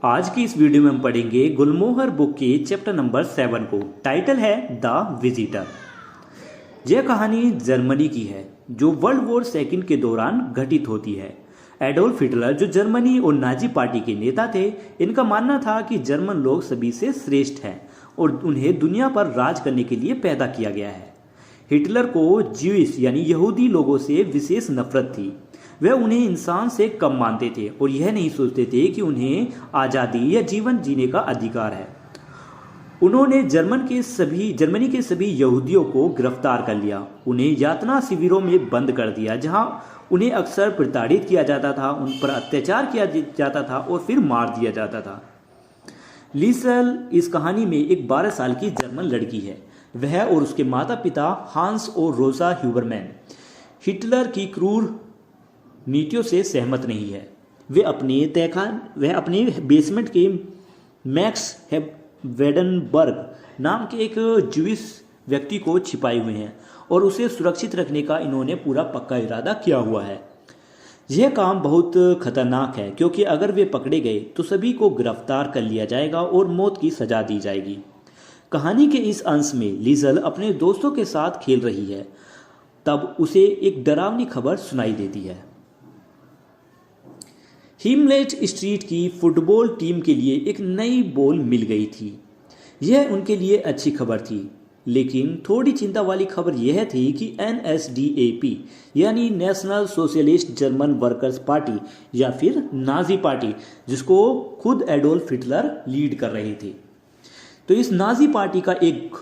आज की इस वीडियो में हम पढ़ेंगे गुलमोहर बुक के चैप्टर नंबर 7 को। टाइटल है द विजिटर। यह कहानी जर्मनी की है जो वर्ल्ड वॉर सेकंड के दौरान घटित होती है। एडोल्फ हिटलर जो जर्मनी और नाजी पार्टी के नेता थे, इनका मानना था कि जर्मन लोग सभी से श्रेष्ठ हैं और उन्हें दुनिया पर राज करने के लिए पैदा किया गया है। हिटलर को ज्यूइश यानी यहूदी लोगों से विशेष नफरत थी। वह उन्हें इंसान से कम मानते थे और यह नहीं सोचते थे कि उन्हें आज़ादी या जीवन जीने का अधिकार है। उन्होंने जर्मनी के सभी यहूदियों को गिरफ्तार कर लिया, उन्हें यातना शिविरों में बंद कर दिया जहां उन्हें अक्सर प्रताड़ित किया जाता था, उन पर अत्याचार किया जाता था और फिर मार दिया जाता था। लीसल इस कहानी में एक 12 साल की जर्मन लड़की है। वह और उसके माता पिता हांस और रोसा ह्यूबरमैन हिटलर की क्रूर नीतियों से सहमत नहीं है। वे अपने बेसमेंट के मैक्स वेडनबर्ग नाम के एक ज्यूइश व्यक्ति को छिपाए हुए हैं और उसे सुरक्षित रखने का इन्होंने पूरा पक्का इरादा किया हुआ है। यह काम बहुत खतरनाक है क्योंकि अगर वे पकड़े गए तो सभी को गिरफ्तार कर लिया जाएगा और मौत की सजा दी जाएगी। कहानी के इस अंश में लीजल अपने दोस्तों के साथ खेल रही है, तब उसे एक डरावनी खबर सुनाई देती है। हिमलेट स्ट्रीट की फुटबॉल टीम के लिए एक नई बॉल मिल गई थी। यह उनके लिए अच्छी खबर थी, लेकिन थोड़ी चिंता वाली खबर यह थी कि NSDAP यानी national socialist German workers party या फिर नाजी पार्टी, जिसको खुद एडोल्फ हिटलर लीड कर रहे थे, तो इस नाजी पार्टी का एक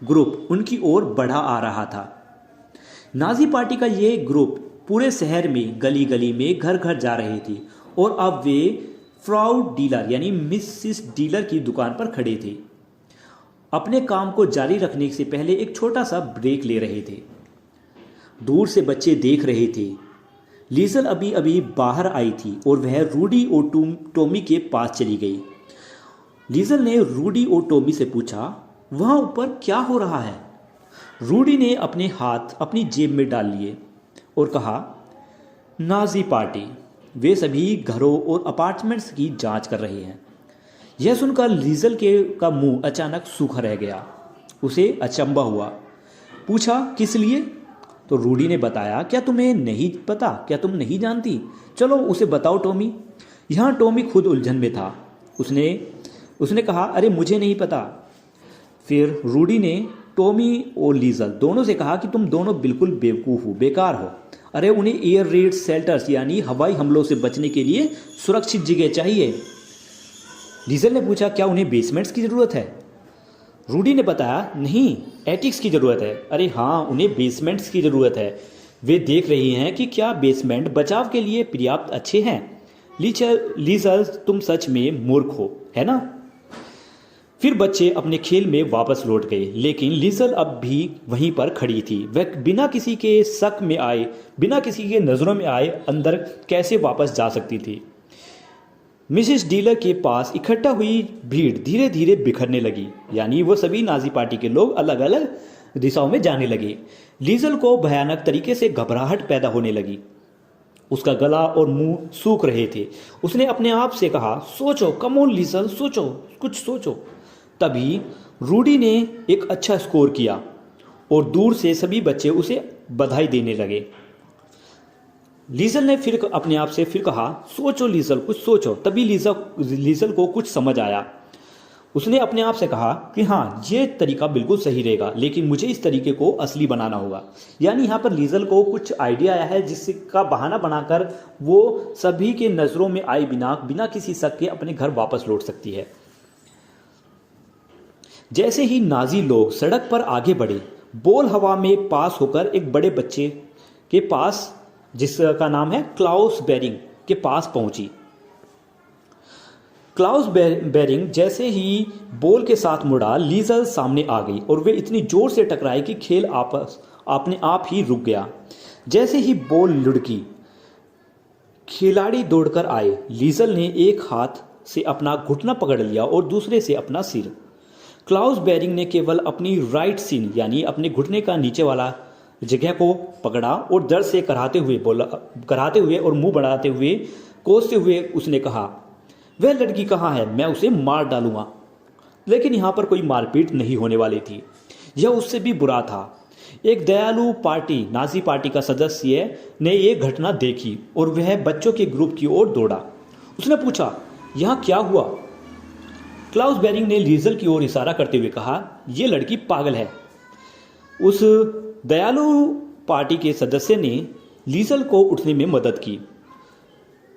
ग्रुप उनकी ओर बढ़ा आ रहा था। नाजी पार्टी का यह ग्रुप पूरे शहर में गली गली में घर घर जा रहे थे और अब वे फ्राउ डीलर यानी मिसिस डीलर की दुकान पर खड़े थे। अपने काम को जारी रखने से पहले एक छोटा सा ब्रेक ले रहे थे। दूर से बच्चे देख रहे थे। लीजल अभी अभी बाहर आई थी और वह रूडी और टॉमी के पास चली गई। लीजल ने रूडी और टॉमी से पूछा, वहां ऊपर क्या हो रहा है? रूडी ने अपने हाथ अपनी जेब में डाल लिए और कहा, नाजी पार्टी। वे सभी घरों और अपार्टमेंट्स की जांच कर रहे हैं। यह सुनकर लीजल का मुंह अचानक सूखा रह गया। उसे अचंभा हुआ। पूछा, किस लिए? तो रूडी ने बताया, क्या तुम्हें नहीं पता? क्या तुम नहीं जानती? चलो उसे बताओ टॉमी। यहाँ टॉमी खुद उलझन में था। उसने कहा, अरे मुझे नहीं पता। फिर रूडी ने टॉमी और लीजल दोनों से कहा कि तुम दोनों बिल्कुल बेवकूफ़ हो, बेकार हो। अरे उन्हें एयर रेड शेल्टर्स यानी हवाई हमलों से बचने के लिए सुरक्षित जगह चाहिए। लीजल ने पूछा, क्या उन्हें बेसमेंट्स की ज़रूरत है? रूडी ने बताया, नहीं, एटिक्स की ज़रूरत है। अरे हाँ, उन्हें बेसमेंट्स की ज़रूरत है। वे देख रही हैं कि क्या बेसमेंट बचाव के लिए पर्याप्त अच्छे हैं। लीजल, तुम सच में मूर्ख हो, है ना? फिर बच्चे अपने खेल में वापस लौट गए, लेकिन लीजल अब भी वहीं पर खड़ी थी। वह बिना किसी के शक में आए, बिना किसी के नज़रों में आए अंदर कैसे वापस जा सकती थी। मिसेस डीलर के पास इकट्ठा हुई भीड़ धीरे धीरे बिखरने लगी, यानी वो सभी नाजी पार्टी के लोग अलग अलग दिशाओं में जाने लगे। लीजल को भयानक तरीके से घबराहट पैदा होने लगी। उसका गला और मुंह सूख रहे थे। उसने अपने आप से कहा, सोचो, कम ऑन लीजल, सोचो, कुछ सोचो। तभी रूडी ने एक अच्छा स्कोर किया और दूर से सभी बच्चे उसे बधाई देने लगे। लीजल ने फिर अपने आप से फिर कहा, सोचो लीजल, कुछ सोचो। तभी लीजल को कुछ समझ आया। उसने अपने आप से कहा कि हाँ, ये तरीका बिल्कुल सही रहेगा, लेकिन मुझे इस तरीके को असली बनाना होगा। यानी यहाँ पर लीजल को कुछ आइडिया आया है जिसका बहाना बनाकर वो सभी के नज़रों में आए बिना किसी शक के अपने घर वापस लौट सकती है। जैसे ही नाजी लोग सड़क पर आगे बढ़े, बॉल हवा में पास होकर एक बड़े बच्चे के पास, जिसका नाम है क्लाउस बेरिंग, के पास पहुंची। क्लाउस बेरिंग जैसे ही बॉल के साथ मुड़ा, लीजल सामने आ गई और वे इतनी जोर से टकराए कि खेल अपने आप ही रुक गया। जैसे ही बॉल लुढ़की, खिलाड़ी दौड़कर आए। लीजल ने एक हाथ से अपना घुटना पकड़ लिया और दूसरे से अपना सिर। क्लाउस बेरिंग ने केवल अपनी राइट सिन यानी अपने घुटने का नीचे वाला जगह को पकड़ा और दर्द से कराहते हुए और मुंह बढ़ाते हुए कोसते हुए उसने कहा, वह लड़की कहाँ है, मैं उसे मार डालूंगा। लेकिन यहाँ पर कोई मारपीट नहीं होने वाली थी, यह उससे भी बुरा था। एक दयालु पार्टी नाजी पार्टी का सदस्य ने यह घटना देखी और वह बच्चों के ग्रुप की ओर दौड़ा। उसने पूछा, यहाँ क्या हुआ? क्लाउस बेरिंग ने लीजल की ओर इशारा करते हुए कहा, यह लड़की पागल है। उस दयालु पार्टी के सदस्य ने लीजल को उठने में मदद की।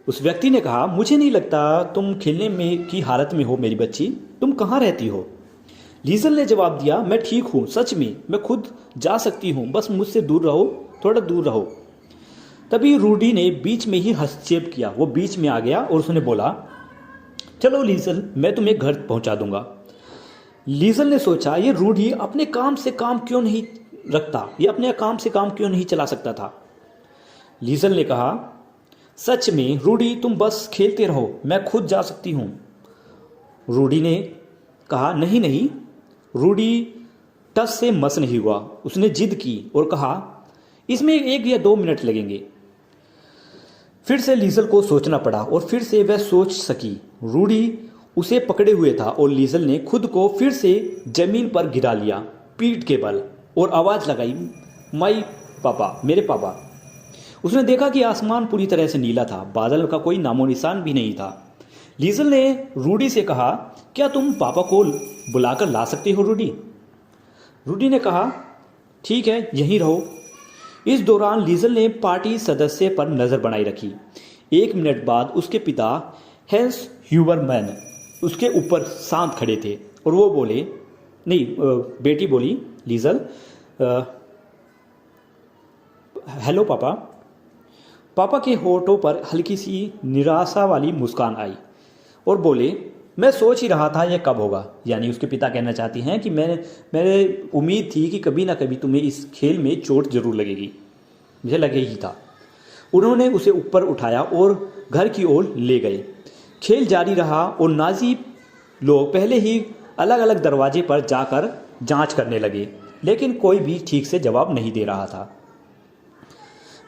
उस व्यक्ति ने कहा, मुझे नहीं लगता तुम खेलने में की हालत में हो मेरी बच्ची, तुम कहाँ रहती हो? लीजल ने जवाब दिया, मैं ठीक हूँ, सच में मैं खुद जा सकती हूँ, बस मुझसे दूर रहो, थोड़ा दूर रहो। तभी रूडी ने बीच में ही हस्तक्षेप किया। वो बीच में आ गया और उसने बोला, चलो लीजल, मैं तुम्हें घर पहुँचा दूंगा। लीजल ने सोचा, ये रूडी अपने काम से काम क्यों नहीं रखता, ये अपने काम से काम क्यों नहीं चला सकता था। लीजल ने कहा, सच में रूडी तुम बस खेलते रहो, मैं खुद जा सकती हूँ। रूडी ने कहा, नहीं नहीं। रूडी टस से मस नहीं हुआ। उसने जिद की और कहा, इसमें 1 या 2 मिनट लगेंगे। फिर से लीजल को सोचना पड़ा और फिर से वह सोच सकी। रूडी उसे पकड़े हुए था और लीजल ने खुद को फिर से जमीन पर गिरा लिया पीठ के बल और आवाज लगाई, माई पापा, मेरे पापा। उसने देखा कि आसमान पूरी तरह से नीला था, बादल का कोई नामो निशान भी नहीं था। लीजल ने रूडी से कहा, क्या तुम पापा को बुलाकर ला सकते हो रूडी? रूडी ने कहा, ठीक है, यहीं रहो। इस दौरान लीजल ने पार्टी सदस्य पर नजर बनाई रखी। 1 मिनट बाद उसके पिता हैंस ह्यूबरमैन उसके ऊपर शांत खड़े थे और वो बोले, नहीं, बेटी बोली, लीजल, हेलो पापा। पापा के होठों पर हल्की सी निराशा वाली मुस्कान आई और बोले, मैं सोच ही रहा था यह कब होगा। यानी उसके पिता कहना चाहती हैं कि मैंने उम्मीद थी कि कभी ना कभी तुम्हें इस खेल में चोट जरूर लगेगी, मुझे लगे ही था। उन्होंने उसे ऊपर उठाया और घर की ओर ले गए। खेल जारी रहा और नाजी लोग पहले ही अलग अलग दरवाजे पर जाकर जांच करने लगे, लेकिन कोई भी ठीक से जवाब नहीं दे रहा था।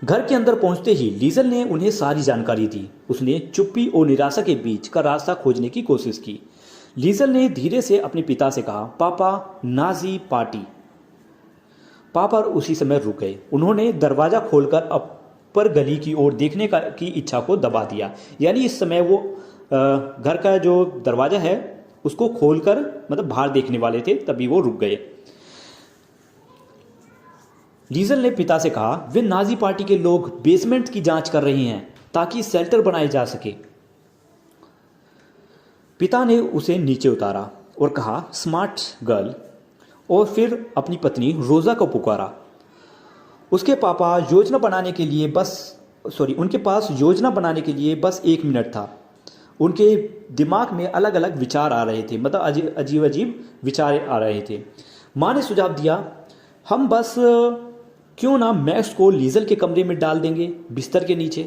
घर के अंदर पहुंचते ही लीजल ने उन्हें सारी जानकारी दी। उसने चुप्पी और निराशा के बीच का रास्ता खोजने की कोशिश की। लीजल ने धीरे से अपने पिता से कहा, पापा, नाजी पार्टी। पापा उसी समय रुक गए। उन्होंने दरवाज़ा खोलकर अपर गली की ओर देखने की इच्छा को दबा दिया। यानी इस समय वो घर का जो दरवाज़ा है उसको खोलकर मतलब बाहर देखने वाले थे, तभी वो रुक गए। लीजल ने पिता से कहा, वे नाजी पार्टी के लोग बेसमेंट की जांच कर रहे हैं ताकि शेल्टर बनाए जा सके। पिता ने उसे नीचे उतारा और कहा, स्मार्ट गर्ल, और फिर अपनी पत्नी रोज़ा को पुकारा। उनके पास योजना बनाने के लिए बस 1 मिनट था। उनके दिमाग में अलग अलग विचार आ रहे थे, मतलब अजीब अजीब विचार आ रहे थे। माँ ने सुझाव दिया, हम बस क्यों ना मैक्स को लीजल के कमरे में डाल देंगे, बिस्तर के नीचे।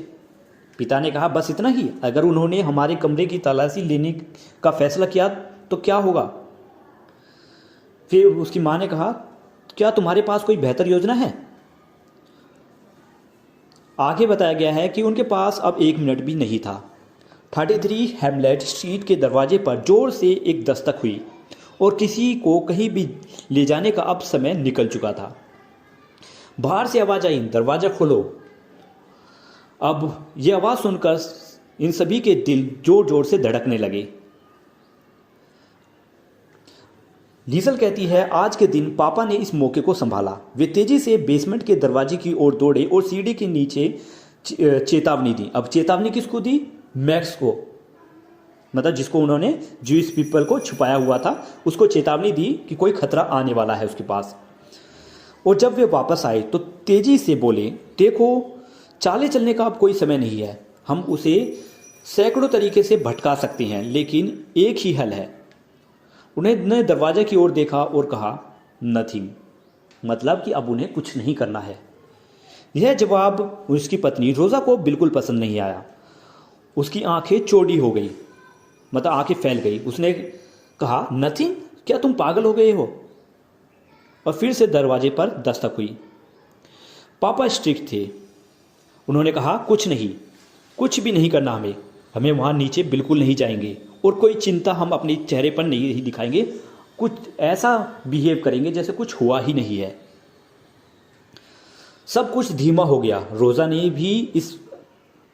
पिता ने कहा, बस इतना ही? अगर उन्होंने हमारे कमरे की तलाशी लेने का फैसला किया तो क्या होगा? फिर उसकी माँ ने कहा, क्या तुम्हारे पास कोई बेहतर योजना है? आगे बताया गया है कि उनके पास अब 1 मिनट भी नहीं था। 33 हैमलेट स्ट्रीट के दरवाजे पर जोर से एक दस्तक हुई और किसी को कहीं भी ले जाने का अब समय निकल चुका था। बाहर से आवाज आई, दरवाजा खोलो। अब यह आवाज सुनकर इन सभी के दिल जोर जोर से धड़कने लगे। लीजल कहती है, आज के दिन पापा ने इस मौके को संभाला। वे तेजी से बेसमेंट के दरवाजे की ओर दौड़े और सीढ़ी के नीचे चेतावनी दी। अब चेतावनी किसको दी? मैक्स को, मतलब जिसको उन्होंने ज्यूइश पीपल को छुपाया हुआ था, उसको चेतावनी दी कि कोई खतरा आने वाला है उसके पास। और जब वे वापस आए तो तेजी से बोले, देखो, चाले चलने का अब कोई समय नहीं है। हम उसे सैकड़ों तरीके से भटका सकते हैं, लेकिन एक ही हल है। उन्हें दरवाजे की ओर देखा और कहा, नथिंग, मतलब कि अब उन्हें कुछ नहीं करना है। यह जवाब उसकी पत्नी रोज़ा को बिल्कुल पसंद नहीं आया। उसकी आंखें चौड़ी हो गई, मतलब आंखें फैल गई। उसने कहा, नथिंग, क्या तुम पागल हो गए हो? और फिर से दरवाजे पर दस्तक हुई। पापा स्ट्रिक्ट थे। उन्होंने कहा, कुछ भी नहीं करना हमें। हमें वहाँ नीचे बिल्कुल नहीं जाएंगे और कोई चिंता हम अपने चेहरे पर नहीं दिखाएंगे, कुछ ऐसा बिहेव करेंगे जैसे कुछ हुआ ही नहीं है। सब कुछ धीमा हो गया। रोज़ा ने भी इस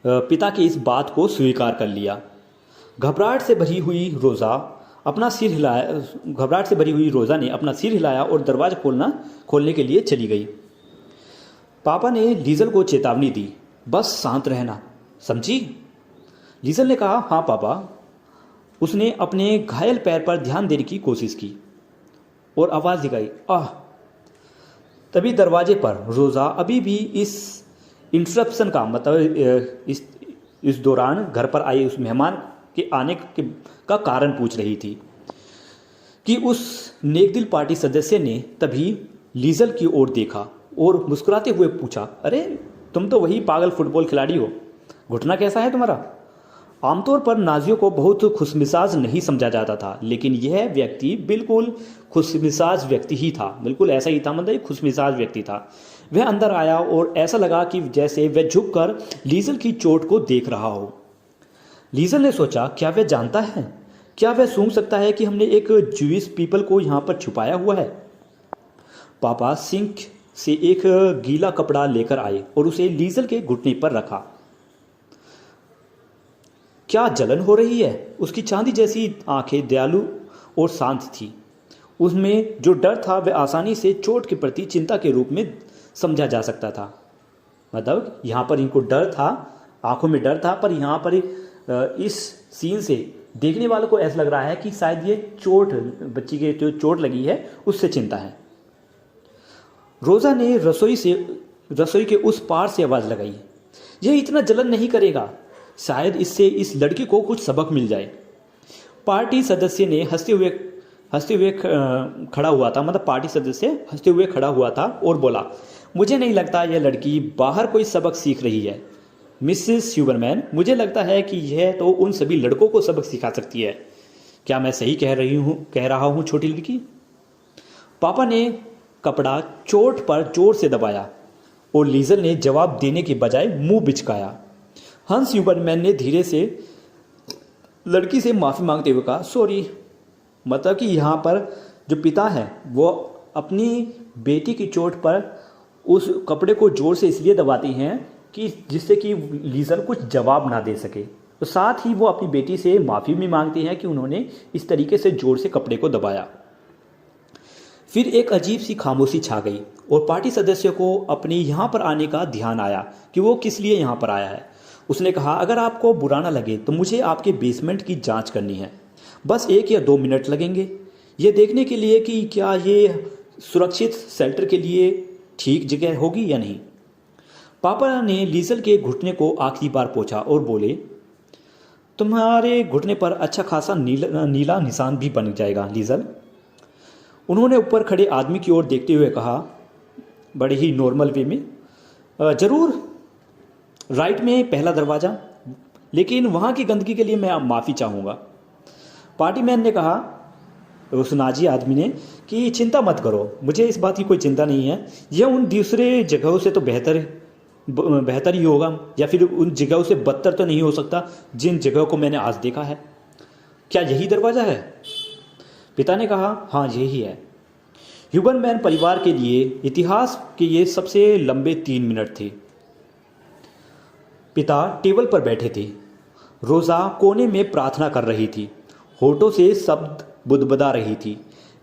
पिता की इस बात को स्वीकार कर लिया। घबराहट से भरी हुई रोज़ा ने अपना सिर हिलाया और दरवाज़ा खोलने के लिए चली गई। पापा ने लीज़ल को चेतावनी दी, बस शांत रहना, समझी? लीज़ल ने कहा, हाँ पापा। उसने अपने घायल पैर पर ध्यान देने की कोशिश की और आवाज़ दिखाई, आह। तभी दरवाजे पर रोज़ा अभी भी इस इंटरप्शन का मतलब इस दौरान घर पर आए उस मेहमान के आने का कारण पूछ रही थी कि उस नेकदिल पार्टी सदस्य ने तभी लीज़ल की ओर देखा और मुस्कुराते हुए पूछा, अरे तुम तो वही पागल फुटबॉल खिलाड़ी हो, घुटना कैसा है तुम्हारा? आमतौर पर नाजियों को बहुत खुशमिजाज नहीं समझा जाता था, लेकिन यह व्यक्ति बिल्कुल खुशमिजाज व्यक्ति ही था, बिल्कुल ऐसा ही था, मतलब एक खुशमिजाज व्यक्ति था। वह अंदर आया और ऐसा लगा कि जैसे वह झुककर लीज़ल की चोट को देख रहा हो। लीज़ल ने सोचा, क्या वह जानता है? क्या वह सूंघ सकता है कि हमने एक ज्यूइश पीपल को यहाँ पर छुपाया हुआ है? पापा सिंक से एक गीला कपड़ा लेकर आए और उसे लीज़ल के घुटने पर रखा। क्या जलन हो रही है? उसकी चांदी जैसी आंखें दयालु और शांत थी। उसमें जो डर था वह आसानी से चोट के प्रति चिंता के रूप में समझा जा सकता था। मतलब यहाँ पर इनको डर था, आंखों में डर था, पर यहाँ पर इस सीन से देखने वालों को ऐसा लग रहा है कि शायद ये चोट, बच्ची के जो चोट लगी है उससे चिंता है। रोज़ा ने रसोई के उस पार से आवाज़ लगाई, यह इतना जलन नहीं करेगा, शायद इससे इस लड़के को कुछ सबक मिल जाए। पार्टी सदस्य ने हंसते हुए खड़ा हुआ था, मतलब पार्टी सदस्य हंसते हुए खड़ा हुआ था और बोला, मुझे नहीं लगता यह लड़की बाहर कोई सबक सीख रही है मिसेस ह्यूबरमैन, मुझे लगता है कि यह तो उन सभी लड़कों को सबक सिखा सकती है। क्या मैं सही कह रहा हूँ छोटी लड़की? पापा ने कपड़ा चोट पर जोर से दबाया और लीज़ल ने जवाब देने के बजाय मुंह बिचकाया। हंस ह्यूबरमैन ने धीरे से लड़की से माफ़ी मांगते हुए कहा, सॉरी। मतलब कि यहाँ पर जो पिता है वो अपनी बेटी की चोट पर उस कपड़े को जोर से इसलिए दबाती हैं कि जिससे कि लीज़ल कुछ जवाब ना दे सके, तो साथ ही वो अपनी बेटी से माफ़ी भी मांगती हैं कि उन्होंने इस तरीके से जोर से कपड़े को दबाया। फिर एक अजीब सी खामोशी छा गई और पार्टी सदस्य को अपने यहाँ पर आने का ध्यान आया कि वो किस लिए यहाँ पर आया है। उसने कहा, अगर आपको बुरा ना लगे तो मुझे आपके बेसमेंट की जांच करनी है, बस 1 या 2 मिनट लगेंगे, ये देखने के लिए कि क्या ये सुरक्षित शेल्टर के लिए ठीक जगह होगी या नहीं। पापा ने लीज़ल के घुटने को आखिरी बार पोंछा और बोले, तुम्हारे घुटने पर अच्छा खासा नीला निशान भी बन जाएगा लीज़ल। उन्होंने ऊपर खड़े आदमी की ओर देखते हुए कहा, बड़े ही नॉर्मल वे में, ज़रूर, राइट में पहला दरवाज़ा, लेकिन वहाँ की गंदगी के लिए मैं माफ़ी चाहूँगा। पार्टी मैन ने कहा, उस नाजी आदमी ने, कि चिंता मत करो, मुझे इस बात की कोई चिंता नहीं है, यह उन दूसरे जगहों से तो बेहतर ही होगा, या फिर उन जगहों से बदतर तो नहीं हो सकता जिन जगहों को मैंने आज देखा है। क्या यही दरवाज़ा है? पिता ने कहा, हाँ यही है। ह्यूबरमैन परिवार के लिए इतिहास के ये सबसे लंबे 3 मिनट थे। पिता टेबल पर बैठे थे। रोज़ा कोने में प्रार्थना कर रही थी, होठों से शब्द बुदबुदा रही थी।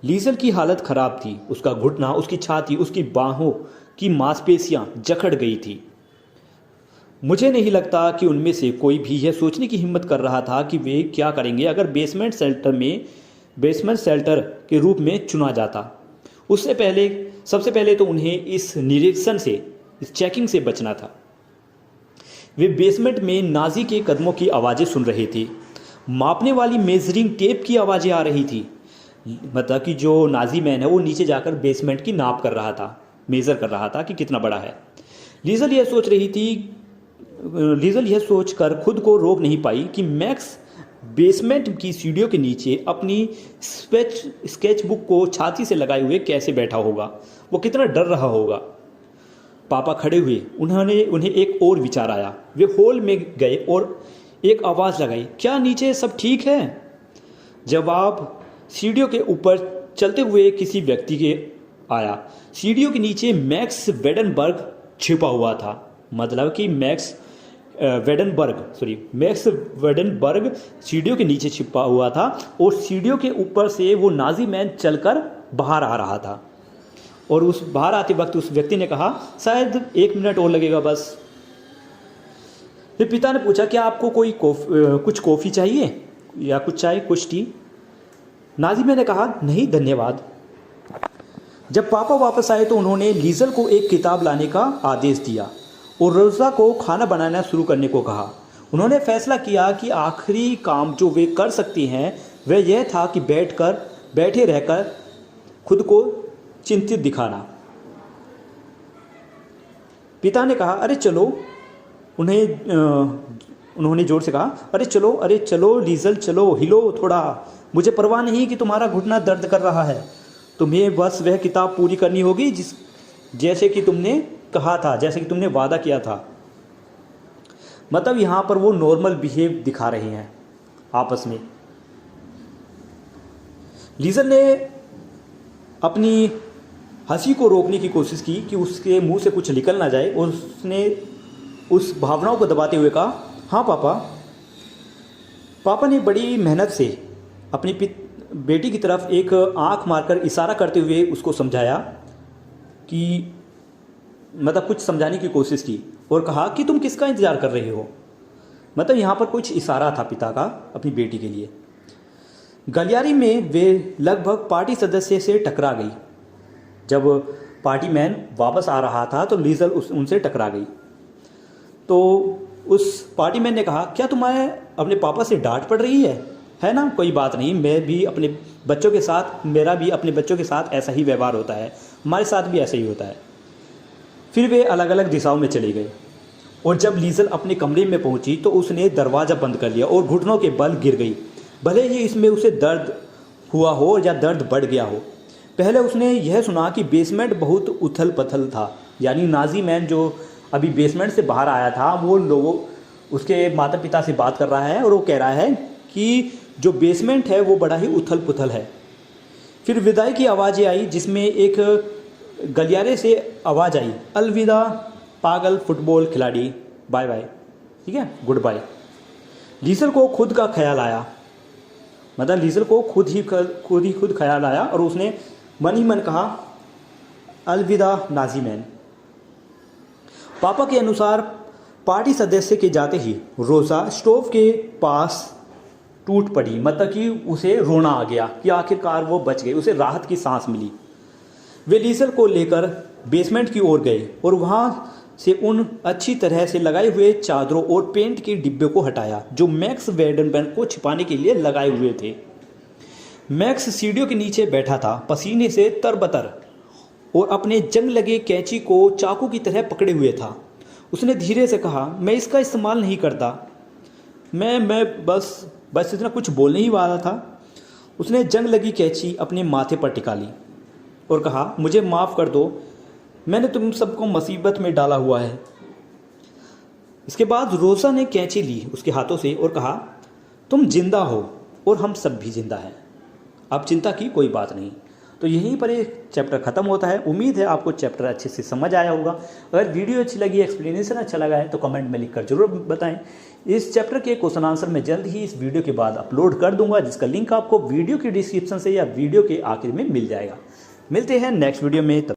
लीज़ल की हालत खराब थी, उसका घुटना, उसकी छाती, उसकी बाहों की मांसपेशियां जकड़ गई थी। मुझे नहीं लगता कि उनमें से कोई भी यह सोचने की हिम्मत कर रहा था कि वे क्या करेंगे अगर बेसमेंट शेल्टर के रूप में चुना जाता। सबसे पहले तो उन्हें इस निरीक्षण से, इस चेकिंग से बचना था। वे बेसमेंट में नाजी के कदमों की आवाज़ें सुन रहे थे, मापने वाली मेजरिंग टेप की आवाज़ें आ रही थी। मतलब कि जो नाजी मैन है वो नीचे जाकर बेसमेंट की नाप कर रहा था, मेज़र कर रहा था कि कितना बड़ा है। लीज़ल यह सोचकर खुद को रोक नहीं पाई कि मैक्स बेसमेंट की सीढ़ियों के नीचे अपनी स्केच बुक को छाती से लगाए हुए कैसे बैठा होगा, वो कितना डर रहा होगा। पापा खड़े हुए, उन्हें एक और विचार आया। वे हॉल में गए और एक आवाज़ लगाई, क्या नीचे सब ठीक है? जवाब सीढ़ियों के ऊपर चलते हुए किसी व्यक्ति के आया। सीढ़ियों के नीचे मैक्स वेडनबर्ग छिपा हुआ था। मतलब कि मैक्स वेडनबर्ग सीढ़ियों के नीचे छिपा हुआ था और सीढ़ियों के ऊपर से वो नाजी मैन चलकर बाहर आ रहा था। और उस बाहर आते वक्त उस व्यक्ति ने कहा, शायद 1 मिनट और लगेगा बस। फिर पिता ने पूछा, क्या आपको कुछ कॉफ़ी चाहिए या कुछ चाय, कुछ टी? नाजी मैन ने कहा, नहीं धन्यवाद। जब पापा वापस आए तो उन्होंने लीज़ल को एक किताब लाने का आदेश दिया और रोज़ा को खाना बनाना शुरू करने को कहा। उन्होंने फैसला किया कि आखिरी काम जो वे कर सकती हैं वह यह था कि बैठे रहकर खुद को चिंतित दिखाना। पिता ने कहा, अरे चलो, उन्होंने जोर से कहा, अरे चलो लीज़ल, चलो, हिलो थोड़ा। मुझे परवाह नहीं कि तुम्हारा घुटना दर्द कर रहा है। तुम्हें बस वह किताब पूरी करनी होगी जैसे कि तुमने कहा था, जैसे कि तुमने वादा किया था। मतलब यहाँ पर वो नॉर्मल बिहेव दिखा रहे हैं आपस में। लीज़ल ने अपनी हंसी को रोकने की कोशिश की कि उसके मुंह से कुछ निकल ना जाए और उसने उस भावनाओं को दबाते हुए कहा, हाँ पापा। पापा ने बड़ी मेहनत से अपनी बेटी की तरफ एक आंख मारकर इशारा करते हुए उसको समझाया कि मतलब कुछ समझाने की कोशिश की और कहा कि तुम किसका इंतज़ार कर रहे हो। मतलब यहाँ पर कुछ इशारा था पिता का अपनी बेटी के लिए। गलियारे में वे लगभग पार्टी सदस्य से टकरा गई। जब पार्टी मैन वापस आ रहा था तो लीज़ल उनसे टकरा गई। तो उस पार्टी मैन ने कहा, क्या तुम्हें अपने पापा से डांट पड़ रही है ना? कोई बात नहीं, मेरा भी अपने बच्चों के साथ ऐसा ही व्यवहार होता है, हमारे साथ भी ऐसा ही होता है। फिर वे अलग अलग दिशाओं में चले गए और जब लीज़ल अपने कमरे में पहुंची तो उसने दरवाज़ा बंद कर लिया और घुटनों के बल गिर गई। भले ही इसमें उसे दर्द हुआ हो या दर्द बढ़ गया हो। पहले उसने यह सुना कि बेसमेंट बहुत उथल पथल था। यानी नाजी मैन जो अभी बेसमेंट से बाहर आया था वो उसके माता पिता से बात कर रहा है और वो कह रहा है कि जो बेसमेंट है वो बड़ा ही उथल पुथल है। फिर विदाई की आवाज़ें आई जिसमें एक गलियारे से आवाज़ आई, अलविदा पागल फुटबॉल खिलाड़ी, बाय बाय, ठीक है, गुड बाय। लीज़ल को खुद का ख्याल आया। मतलब लीज़ल को खुद ख्याल आया और उसने मन ही मन कहा, अलविदा नाजी मैन। पापा के अनुसार पार्टी सदस्य के जाते ही रोज़ा स्टोव के पास टूट पड़ी। मतलब कि उसे रोना आ गया कि आखिरकार वो बच गई, उसे राहत की सांस मिली। वे लीज़ल को लेकर बेसमेंट की ओर गए और वहाँ से उन अच्छी तरह से लगाए हुए चादरों और पेंट के डिब्बे को हटाया जो मैक्स वेडनबर्ग को छिपाने के लिए लगाए हुए थे। मैक्स सीढ़ियों के नीचे बैठा था, पसीने से तरबतर, और अपने जंग लगे कैंची को चाकू की तरह पकड़े हुए था। उसने धीरे से कहा, मैं इसका इस्तेमाल नहीं करता, मैं बस इतना कुछ बोलने ही वाला था। उसने जंग लगी कैंची अपने माथे पर टिका ली और कहा, मुझे माफ़ कर दो, मैंने तुम सबको मुसीबत में डाला हुआ है। इसके बाद रोज़ा ने कैंची ली उसके हाथों से और कहा, तुम जिंदा हो और हम सब भी जिंदा हैं, अब चिंता की कोई बात नहीं। तो यहीं पर ये चैप्टर ख़त्म होता है। उम्मीद है आपको चैप्टर अच्छे से समझ आया होगा। अगर वीडियो अच्छी लगी, एक्सप्लेनेशन अच्छा लगा है तो कमेंट में लिखकर जरूर बताएं। इस चैप्टर के क्वेश्चन आंसर मैं जल्द ही इस वीडियो के बाद अपलोड कर दूंगा, जिसका लिंक आपको वीडियो के डिस्क्रिप्शन से या वीडियो के आखिर में मिल जाएगा। मिलते हैं नेक्स्ट वीडियो में, तब